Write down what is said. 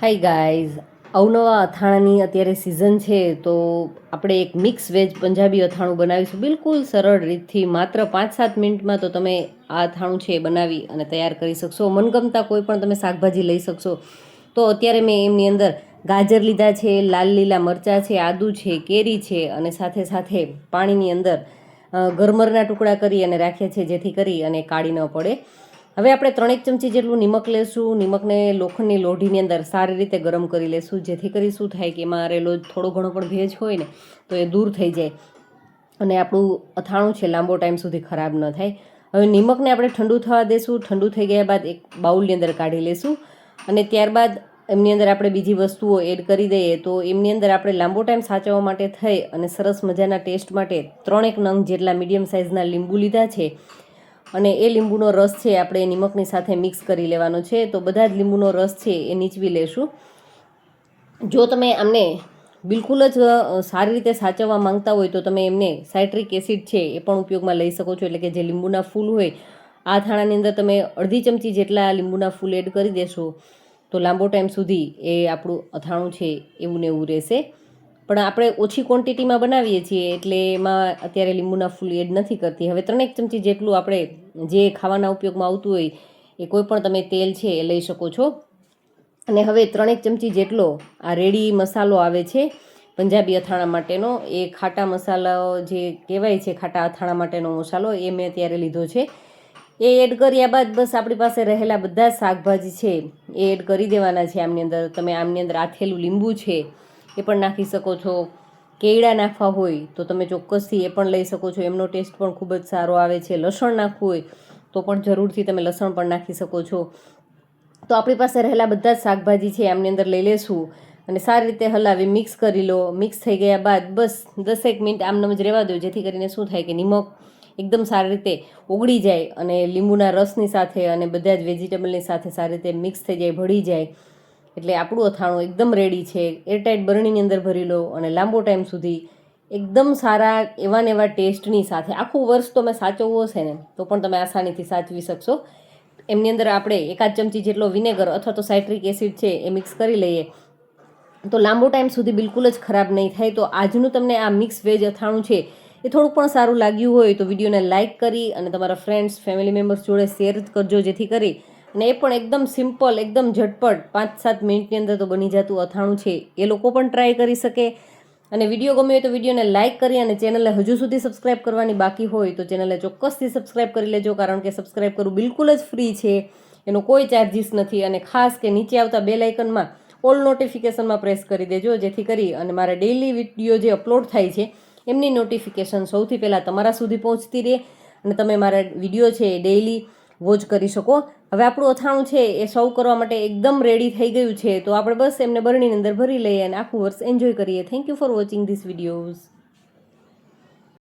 Hi guys, અવનવા અથાણાની અત્યારે season છે તો આપણે એક મિક્સ વેજ પંજાબી અથાણું બનાવીશું બિલકુલ સરળ રીતથી. માત્ર 5-7 મિનિટમાં તો તમે આ અથાણું છે એ બનાવી અને તૈયાર કરી શકશો. મનગમતા કોઈ પણ તમે શાકભાજી લઈ શકશો. તો અત્યારે મેં એમની અંદર ગાજર લીધા છે, લાલ લીલા મરચાં છે, આદું છે, કેરી છે અને સાથે સાથે પાણીની અંદર ગરમરના ટુકડા કરી અને રાખ્યા છે જેથી કરી અને કાળી ન પડે. હવે આપણે 3 ચમચી જેટલું નિમક લેશું. નિમકને લોખંડની લોઢીની અંદર સારી રીતે ગરમ કરી લેશું જેથી કરી શું થાય કે એમાં રહેલો થોડો ઘણો પણ ભેજ હોય ને તો એ દૂર થઈ જાય અને આપણું અથાણું છે લાંબો ટાઈમ સુધી ખરાબ ન થાય. હવે નિમકને આપણે ઠંડુ થવા દેશું. ઠંડુ થઈ ગયા બાદ એક બાઉલની અંદર કાઢી લેશું અને ત્યારબાદ એમની અંદર આપણે બીજી વસ્તુઓ એડ કરી દઈએ. તો એમની અંદર આપણે લાંબો ટાઈમ સાચવવા માટે થઈ અને સરસ મજાના ટેસ્ટ માટે 3 નંગ જેટલા મીડિયમ સાઇઝના લીંબુ લીધા છે અને એ લીંબુનો રસ છે આપણે નિમકની સાથે મિક્સ કરી લેવાનો છે. તો બધા જ લીંબુનો રસ છે એ નીચવી લેશું. જો તમે આમને બિલકુલ જ સારી રીતે સાચવવા માંગતા હોય તો તમે એમને સાઇટ્રિક એસિડ છે એ પણ ઉપયોગમાં લઈ શકો છો. એટલે કે જે લીંબુના ફૂલ હોય, આ અથાણાની અંદર તમે અડધી ચમચી જેટલા લીંબુના ફૂલ એડ કરી દેશો તો લાંબો ટાઈમ સુધી એ આપણું અથાણું છે એવું ને એવું રહેશે. પણ આપણે ઓછી ક્વોન્ટિટીમાં બનાવીએ છીએ એટલે એમાં અત્યારે લીંબુના ફૂલ એડ નથી કરતી. હવે 3 ચમચી જેટલું આપણે જે ખાવાના ઉપયોગમાં આવતું હોય એ કોઈ પણ તમે તેલ છે એ લઈ શકો છો. અને હવે 3 ચમચી જેટલો આ રેડી મસાલો આવે છે પંજાબી અથાણા માટેનો, એ ખાટા મસાલો જે કહેવાય છે ખાટા અથાણા માટેનો મસાલો, એ મેં અત્યારે લીધો છે. એ એડ કર્યા બાદ બસ આપણી પાસે રહેલા બધા જ શાકભાજી છે એ એડ કરી દેવાના છે આમની અંદર. તમે આમની અંદર આથેલું લીંબુ છે એ પણ નાખી શકો છો. કેળા નાખવા હોય તો તમે ચોક્કસથી એ પણ લઈ શકો છો, એમનો ટેસ્ટ પણ ખૂબ જ સારો આવે છે. લસણ નાખવું હોય તો પણ જરૂરથી તમે લસણ પણ નાખી શકો છો. તો આપણી પાસે રહેલા બધા જ શાકભાજી છે આમની અંદર લઈ લેશું અને સારી રીતે હલાવી મિક્સ કરી લો. મિક્સ થઈ ગયા બાદ બસ 10 મિનિટ આમનામ જ રહેવા દો જેથી કરીને શું થાય કે નિમક એકદમ સારી રીતે ઓગળી જાય અને લીંબુના રસની સાથે અને બધા જ વેજીટેબલની સાથે સારી રીતે મિક્સ થઈ જાય, ભળી જાય. એટલે આપણું અથાણું એકદમ રેડી છે. એરટાઇટ બરણીની અંદર ભરી લો અને લાંબો ટાઈમ સુધી એકદમ સારા એવા ને એવા ટેસ્ટની સાથે આખું વર્ષ તમે સાચવવો હશે ને તો પણ તમે આસાનીથી સાચવી શકશો. એમની અંદર આપણે 1 ચમચી જેટલો વિનેગર અથવા તો સાઇટ્રિક એસિડ છે એ મિક્સ કરી લઈએ તો લાંબો ટાઈમ સુધી બિલકુલ જ ખરાબ નહીં થાય. તો આજનું તમને આ મિક્સ વેજ અથાણું છે એ થોડુંક પણ સારું લાગ્યું હોય તો વિડીયોને લાઇક કરી અને તમારા ફ્રેન્ડ્સ, ફેમિલી મેમ્બર્સ જોડે શેર કરજો જેથી કરી અને એ પણ એકદમ સિમ્પલ, એકદમ ઝટપટ 5-7 મિનિટની અંદર તો બની જતું અથાણું છે એ લોકો પણ ટ્રાય કરી શકે. અને વિડીયો ગમ્યો હોય તો વિડીયોને લાઇક કરી અને ચેનલને હજુ સુધી સબસ્ક્રાઇબ કરવાની બાકી હોય તો ચેનલને ચોક્કસથી સબસ્ક્રાઇબ કરી લેજો, કારણ કે સબસ્ક્રાઇબ કરવું બિલકુલ જ ફ્રી છે, એનો કોઈ ચાર્જિસ નથી. અને ખાસ કે નીચે આવતા બેલ આઇકનમાં ઓલ નોટિફિકેશનમાં પ્રેસ કરી દેજો જેથી કરી અને મારા ડેઇલી વિડીયો જે અપલોડ થાય છે એમની નોટિફિકેશન સૌથી પહેલાં તમારા સુધી પહોંચતી રહે અને તમે મારા વિડીયો છે એ ડેઇલી વોચ કરી શકો. હવે આપણું અથાણું છે એ સર્વ કરવા માટે એકદમ રેડી થઈ ગયું છે. તો આપણે બસ એમને બરણીની અંદર ભરી લઈએ અને આખું વર્ષ એન્જોય કરીએ. Thank you for watching this videos.